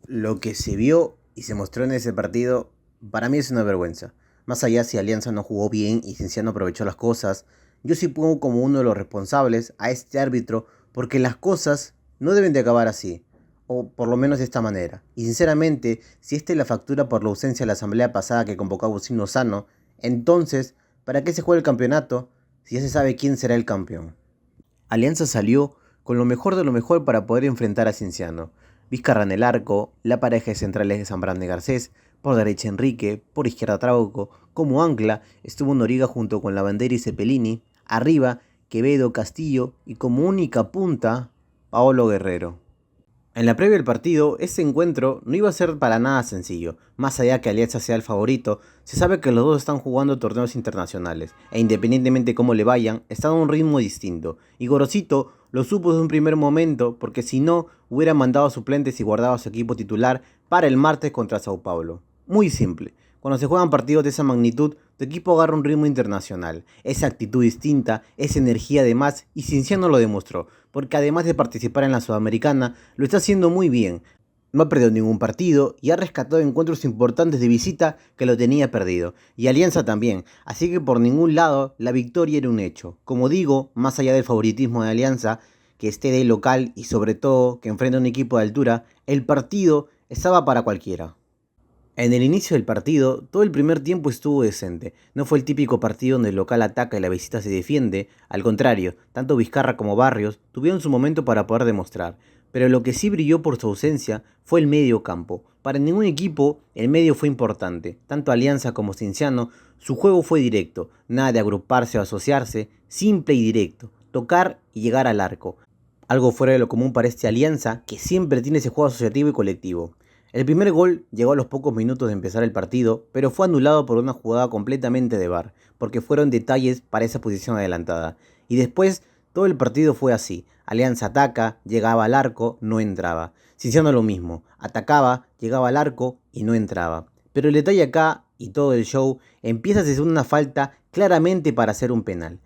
Lo que se vio y se mostró en ese partido, para mí es una vergüenza. Más allá si Alianza no jugó bien y Cienciano aprovechó las cosas, yo sí pongo como uno de los responsables a este árbitro porque las cosas no deben de acabar así, o por lo menos de esta manera. Y sinceramente, si esta es la factura por la ausencia de la asamblea pasada que convocó Agustín Lozano, entonces, ¿para qué se juega el campeonato si ya se sabe quién será el campeón? Alianza salió con lo mejor de lo mejor para poder enfrentar a Cienciano. Vizcarra en el arco, la pareja de centrales de Zambrano y Garcés, por derecha Enrique, por izquierda Trauco, como ancla estuvo Noriga junto con Lavandera y Cepelini, arriba Quevedo, Castillo y como única punta Paolo Guerrero. En la previa del partido, este encuentro no iba a ser para nada sencillo. Más allá que Alianza sea el favorito, se sabe que los dos están jugando torneos internacionales, e independientemente de cómo le vayan, están a un ritmo distinto. Y Gorosito lo supo desde un primer momento, porque si no, hubiera mandado a suplentes y guardado a su equipo titular para el martes contra Sao Paulo. Muy simple. Cuando se juegan partidos de esa magnitud, tu equipo agarra un ritmo internacional, esa actitud distinta, esa energía de más, y Cienciano lo demostró, porque además de participar en la Sudamericana, lo está haciendo muy bien. No ha perdido ningún partido y ha rescatado encuentros importantes de visita que lo tenía perdido. Y Alianza también, así que por ningún lado la victoria era un hecho. Como digo, más allá del favoritismo de Alianza, que esté de local y sobre todo que enfrenta a un equipo de altura, el partido estaba para cualquiera. En el inicio del partido, todo el primer tiempo estuvo decente. No fue el típico partido donde el local ataca y la visita se defiende. Al contrario, tanto Vizcarra como Barrios tuvieron su momento para poder demostrar. Pero lo que sí brilló por su ausencia fue el medio campo. Para ningún equipo, el medio fue importante. Tanto Alianza como Cienciano, su juego fue directo. Nada de agruparse o asociarse, simple y directo. Tocar y llegar al arco. Algo fuera de lo común para esta Alianza, que siempre tiene ese juego asociativo y colectivo. El primer gol llegó a los pocos minutos de empezar el partido, pero fue anulado por una jugada completamente de VAR, porque fueron detalles para esa posición adelantada. Y después todo el partido fue así. Alianza ataca, llegaba al arco, no entraba. Cienciano lo mismo, atacaba, llegaba al arco y no entraba. Pero el detalle acá y todo el show empieza desde una falta claramente para hacer un penal.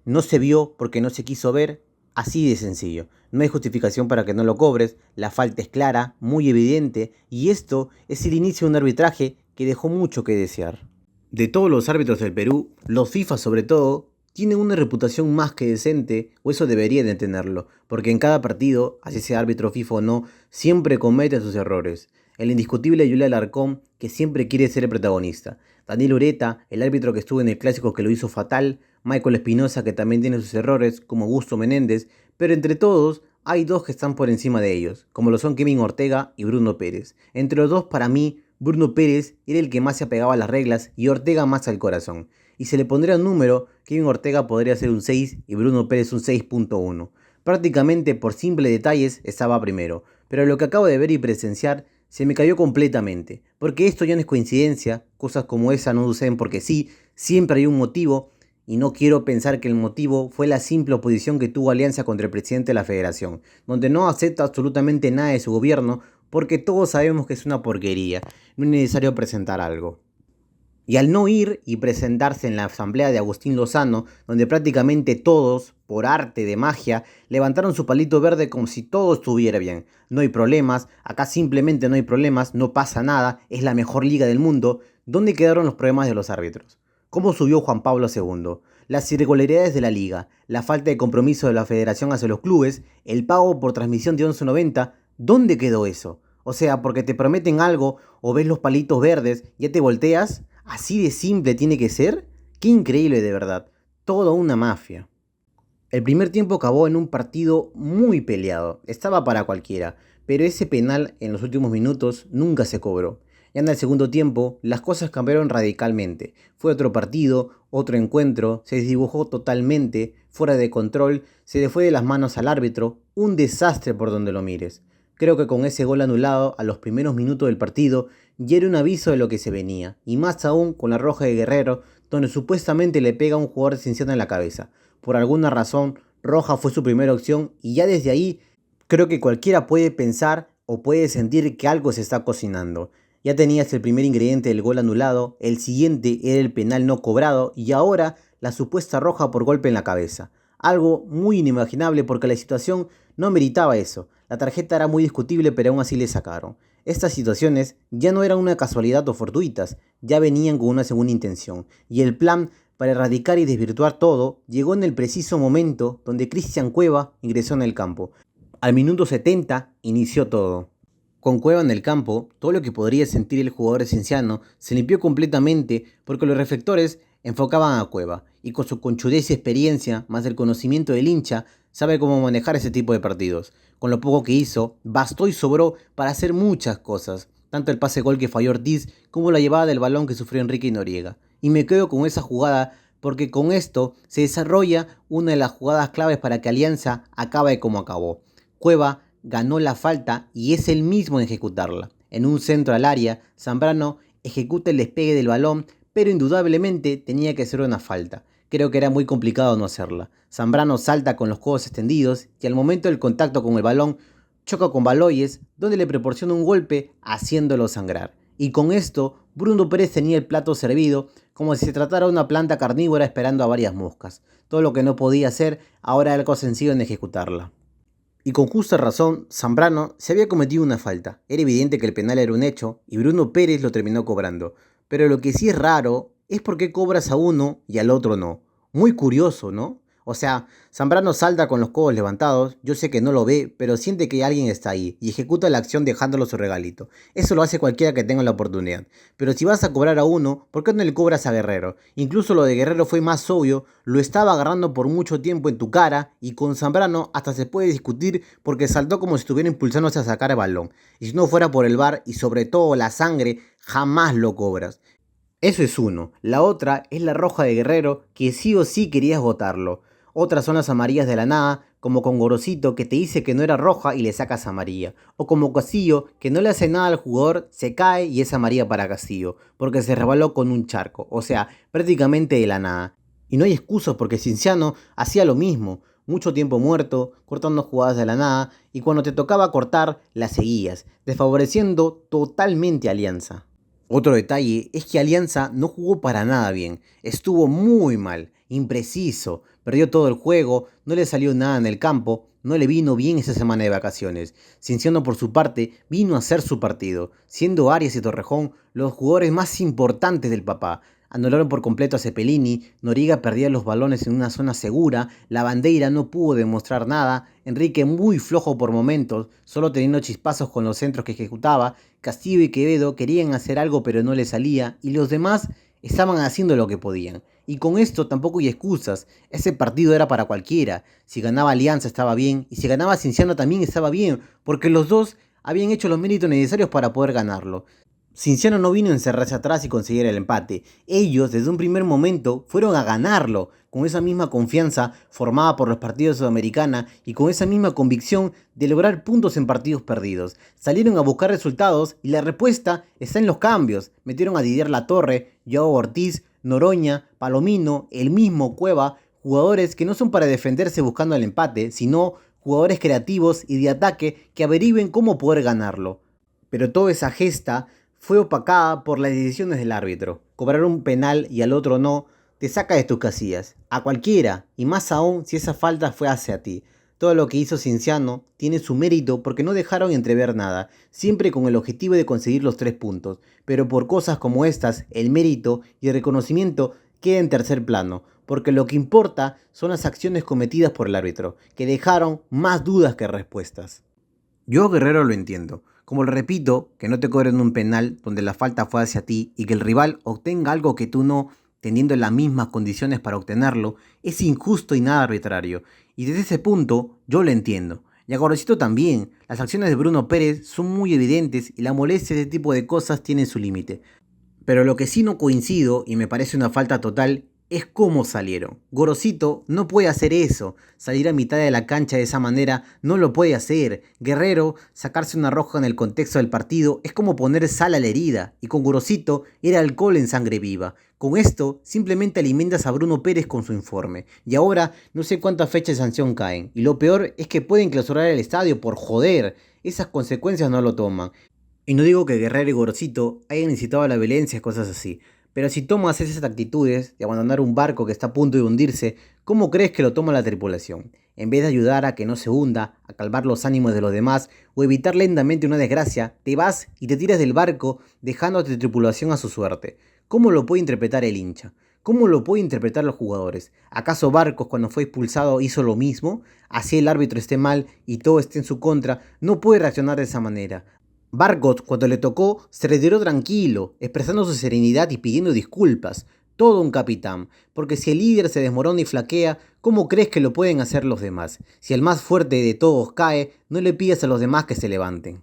No se vio porque no se quiso ver, así de sencillo. No hay justificación para que no lo cobres, la falta es clara, muy evidente, y esto es el inicio de un arbitraje que dejó mucho que desear. De todos los árbitros del Perú, los FIFA sobre todo, tienen una reputación más que decente, o eso deberían de tenerlo, porque en cada partido, así sea árbitro FIFA o no, siempre comete sus errores. El indiscutible Julia Alarcón, que siempre quiere ser el protagonista. Daniel Ureta, el árbitro que estuvo en el clásico que lo hizo fatal. Michael Espinosa, que también tiene sus errores, como Augusto Menéndez, pero entre todos hay dos que están por encima de ellos, como lo son Kevin Ortega y Bruno Pérez. Entre los dos, para mí, Bruno Pérez era el que más se apegaba a las reglas y Ortega más al corazón. Y se le pondría un número, Kevin Ortega podría ser un 6 y Bruno Pérez un 6.1. Prácticamente por simples detalles estaba primero, pero lo que acabo de ver y presenciar se me cayó completamente, porque esto ya no es coincidencia, cosas como esa no suceden porque sí, siempre hay un motivo, y no quiero pensar que el motivo fue la simple oposición que tuvo Alianza contra el presidente de la federación, donde no acepta absolutamente nada de su gobierno porque todos sabemos que es una porquería, no es necesario presentar algo. Y al no ir y presentarse en la asamblea de Agustín Lozano, donde prácticamente todos, por arte de magia, levantaron su palito verde como si todo estuviera bien. No hay problemas, acá simplemente no hay problemas, no pasa nada, es la mejor liga del mundo. ¿Dónde quedaron los problemas de los árbitros? ¿Cómo subió Juan Pablo II? Las irregularidades de la liga, la falta de compromiso de la federación hacia los clubes, el pago por transmisión de 11.90, ¿dónde quedó eso? O sea, porque te prometen algo o ves los palitos verdes, ya te volteas. ¿Así de simple tiene que ser? Qué increíble de verdad. Toda una mafia. El primer tiempo acabó en un partido muy peleado. Estaba para cualquiera. Pero ese penal en los últimos minutos nunca se cobró. Ya en el segundo tiempo, las cosas cambiaron radicalmente. Fue otro partido, otro encuentro, se desdibujó totalmente, fuera de control, se le fue de las manos al árbitro, un desastre por donde lo mires. Creo que con ese gol anulado a los primeros minutos del partido ya era un aviso de lo que se venía, y más aún con la roja de Guerrero, donde supuestamente le pega a un jugador de Cienciano en la cabeza. Por alguna razón, roja fue su primera opción y ya desde ahí creo que cualquiera puede pensar o puede sentir que algo se está cocinando. Ya tenías el primer ingrediente del gol anulado, el siguiente era el penal no cobrado y ahora la supuesta roja por golpe en la cabeza. Algo muy inimaginable porque la situación no meritaba eso. La tarjeta era muy discutible, pero aún así le sacaron. Estas situaciones ya no eran una casualidad o fortuitas, ya venían con una segunda intención. Y el plan para erradicar y desvirtuar todo llegó en el preciso momento donde Cristian Cueva ingresó en el campo. Al minuto 70 inició todo. Con Cueva en el campo, todo lo que podría sentir el jugador cienciano se limpió completamente porque los reflectores enfocaban a Cueva y con su conchudez y experiencia, más el conocimiento del hincha, sabe cómo manejar ese tipo de partidos. Con lo poco que hizo, bastó y sobró para hacer muchas cosas, tanto el pase gol que falló Ortiz como la llevada del balón que sufrió Enrique Noriega. Y me quedo con esa jugada porque con esto se desarrolla una de las jugadas claves para que Alianza acabe como acabó. Cueva ganó la falta y es el mismo en ejecutarla. En un centro al área, Zambrano ejecuta el despegue del balón, pero indudablemente tenía que ser una falta. Creo que era muy complicado no hacerla. Zambrano salta con los codos extendidos y al momento del contacto con el balón choca con Baloyes, donde le proporciona un golpe haciéndolo sangrar. Y con esto, Bruno Pérez tenía el plato servido como si se tratara de una planta carnívora esperando a varias moscas. Todo lo que no podía hacer, ahora era algo sencillo en ejecutarla. Y con justa razón, Zambrano se había cometido una falta. Era evidente que el penal era un hecho y Bruno Pérez lo terminó cobrando. Pero lo que sí es raro es por qué cobras a uno y al otro no. Muy curioso, ¿no? O sea, Zambrano salta con los codos levantados, yo sé que no lo ve, pero siente que alguien está ahí y ejecuta la acción dejándolo su regalito. Eso lo hace cualquiera que tenga la oportunidad. Pero si vas a cobrar a uno, ¿por qué no le cobras a Guerrero? Incluso lo de Guerrero fue más obvio, lo estaba agarrando por mucho tiempo en tu cara y con Zambrano hasta se puede discutir porque saltó como si estuviera impulsándose a sacar el balón. Y si no fuera por el VAR y sobre todo la sangre, jamás lo cobras. Eso es uno. La otra es la roja de Guerrero, que sí o sí querías votarlo. Otras son las amarillas de la nada, como con Gorosito, que te dice que no era roja y le sacas amarilla. O como Castillo, que no le hace nada al jugador, se cae y es amarilla para Castillo, porque se resbaló con un charco. O sea, prácticamente de la nada. Y no hay excusas porque Cinciano hacía lo mismo. Mucho tiempo muerto, cortando jugadas de la nada, y cuando te tocaba cortar, las seguías, desfavoreciendo totalmente a Alianza. Otro detalle es que Alianza no jugó para nada bien, estuvo muy mal, impreciso, perdió todo el juego, no le salió nada en el campo, no le vino bien esa semana de vacaciones. Cienciano por su parte vino a hacer su partido, siendo Arias y Torrejón los jugadores más importantes del papá. Anularon por completo a Cepelini, Noriega perdía los balones en una zona segura, la bandera no pudo demostrar nada, Enrique muy flojo por momentos, solo teniendo chispazos con los centros que ejecutaba, Castillo y Quevedo querían hacer algo pero no les salía, y los demás estaban haciendo lo que podían. Y con esto tampoco hay excusas, ese partido era para cualquiera, si ganaba Alianza estaba bien, y si ganaba Cienciano también estaba bien, porque los dos habían hecho los méritos necesarios para poder ganarlo. Cinciano no vino a encerrarse atrás y conseguir el empate. Ellos, desde un primer momento, fueron a ganarlo, con esa misma confianza formada por los partidos de Sudamericana y con esa misma convicción de lograr puntos en partidos perdidos. Salieron a buscar resultados y la respuesta está en los cambios. Metieron a Didier Latorre, Joao Ortiz, Noroña, Palomino, el mismo Cueva, jugadores que no son para defenderse buscando el empate, sino jugadores creativos y de ataque que averigüen cómo poder ganarlo. Pero toda esa gesta fue opacada por las decisiones del árbitro. Cobrar un penal y al otro no, te saca de tus casillas. A cualquiera, y más aún si esa falta fue hacia ti. Todo lo que hizo Cienciano tiene su mérito porque no dejaron entrever nada, siempre con el objetivo de conseguir los 3 puntos. Pero por cosas como estas, el mérito y el reconocimiento queda en tercer plano, porque lo que importa son las acciones cometidas por el árbitro, que dejaron más dudas que respuestas. Yo Guerrero lo entiendo. Como lo repito, que no te cobren un penal donde la falta fue hacia ti y que el rival obtenga algo que tú no, teniendo las mismas condiciones para obtenerlo, es injusto y nada arbitrario. Y desde ese punto, yo lo entiendo. Y a Gorosito también. Las acciones de Bruno Pérez son muy evidentes y la molestia de este tipo de cosas tiene su límite. Pero lo que sí no coincido y me parece una falta total es cómo salieron. Gorosito no puede hacer eso. Salir a mitad de la cancha de esa manera no lo puede hacer. Guerrero, sacarse una roja en el contexto del partido es como poner sal a la herida. Y con Gorosito era alcohol en sangre viva. Con esto simplemente alimentas a Bruno Pérez con su informe. Y ahora no sé cuántas fechas de sanción caen. Y lo peor es que pueden clausurar el estadio por joder. Esas consecuencias no lo toman. Y no digo que Guerrero y Gorosito hayan incitado a la violencia, cosas así. Pero si tomas esas actitudes de abandonar un barco que está a punto de hundirse, ¿cómo crees que lo toma la tripulación? En vez de ayudar a que no se hunda, a calmar los ánimos de los demás o evitar lentamente una desgracia, te vas y te tiras del barco dejando a tu tripulación a su suerte. ¿Cómo lo puede interpretar el hincha? ¿Cómo lo puede interpretar los jugadores? ¿Acaso Barcos cuando fue expulsado hizo lo mismo? Así el árbitro esté mal y todo esté en su contra, no puede reaccionar de esa manera. Barcos, cuando le tocó, se retiró tranquilo, expresando su serenidad y pidiendo disculpas. Todo un capitán, porque si el líder se desmorona y flaquea, ¿cómo crees que lo pueden hacer los demás? Si el más fuerte de todos cae, no le pidas a los demás que se levanten.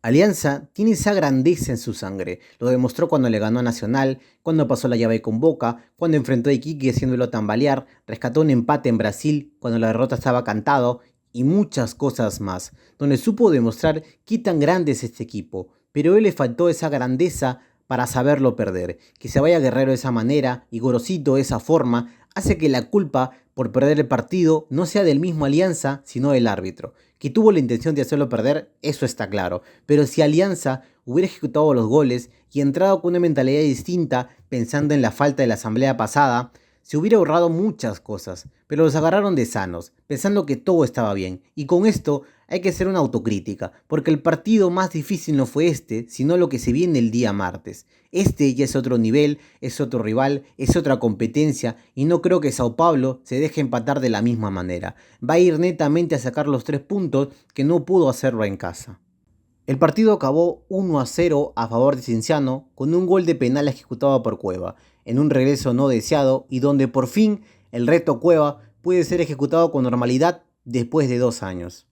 Alianza tiene esa grandeza en su sangre. Lo demostró cuando le ganó a Nacional, cuando pasó la llave con Boca, cuando enfrentó a Iquique haciéndolo tambalear, rescató un empate en Brasil cuando la derrota estaba cantado y muchas cosas más, donde supo demostrar qué tan grande es este equipo. Pero a él le faltó esa grandeza para saberlo perder. Que se vaya Guerrero de esa manera y Gorosito de esa forma hace que la culpa por perder el partido no sea del mismo Alianza, sino del árbitro. Que tuvo la intención de hacerlo perder, eso está claro. Pero si Alianza hubiera ejecutado los goles y entrado con una mentalidad distinta, pensando en la falta de la asamblea pasada, se hubiera ahorrado muchas cosas, pero los agarraron de sanos, pensando que todo estaba bien. Y con esto hay que hacer una autocrítica, porque el partido más difícil no fue este, sino lo que se viene el día martes. Este ya es otro nivel, es otro rival, es otra competencia, y no creo que Sao Paulo se deje empatar de la misma manera. Va a ir netamente a sacar los 3 puntos que no pudo hacerlo en casa. El partido acabó 1-0 a favor de Cienciano con un gol de penal ejecutado por Cueva, en un regreso no deseado y donde por fin el reto Cueva puede ser ejecutado con normalidad después de 2 años.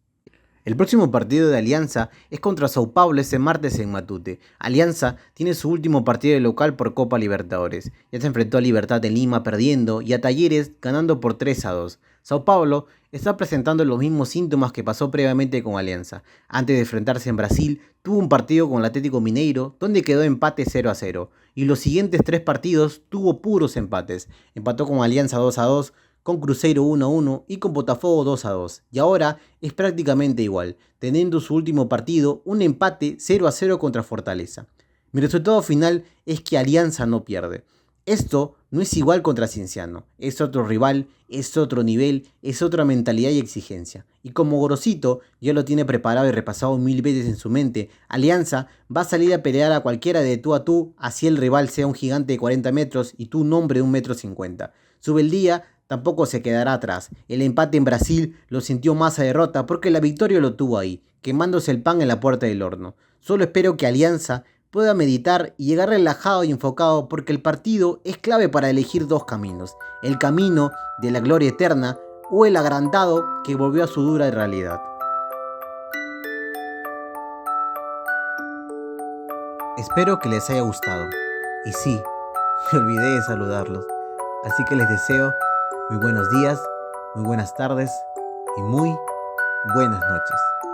El próximo partido de Alianza es contra Sao Paulo este martes en Matute. Alianza tiene su último partido de local por Copa Libertadores. Ya se enfrentó a Libertad en Lima perdiendo y a Talleres ganando por 3-2. Sao Paulo está presentando los mismos síntomas que pasó previamente con Alianza. Antes de enfrentarse en Brasil, tuvo un partido con el Atlético Mineiro donde quedó empate 0-0. Y los siguientes 3 partidos tuvo puros empates. Empató con Alianza 2-2, con Cruzeiro 1-1 y con Botafogo 2-2. Y ahora es prácticamente igual, teniendo su último partido un empate 0-0 contra Fortaleza. Mi resultado final es que Alianza no pierde. Esto no es igual contra Cienciano, es otro rival, es otro nivel, es otra mentalidad y exigencia. Y como Gorosito ya lo tiene preparado y repasado 1000 veces en su mente, Alianza va a salir a pelear a cualquiera de tú a tú, así el rival sea un gigante de 40 metros y tú un hombre de 1,50 m. Sube el día, tampoco se quedará atrás. El empate en Brasil lo sintió más a derrota porque la victoria lo tuvo ahí, quemándose el pan en la puerta del horno. Solo espero que Alianza pueda meditar y llegar relajado y enfocado porque el partido es clave para elegir 2 caminos. El camino de la gloria eterna o el agrandado que volvió a su dura realidad. Espero que les haya gustado. Y sí, me olvidé de saludarlos. Así que les deseo muy buenos días, muy buenas tardes y muy buenas noches.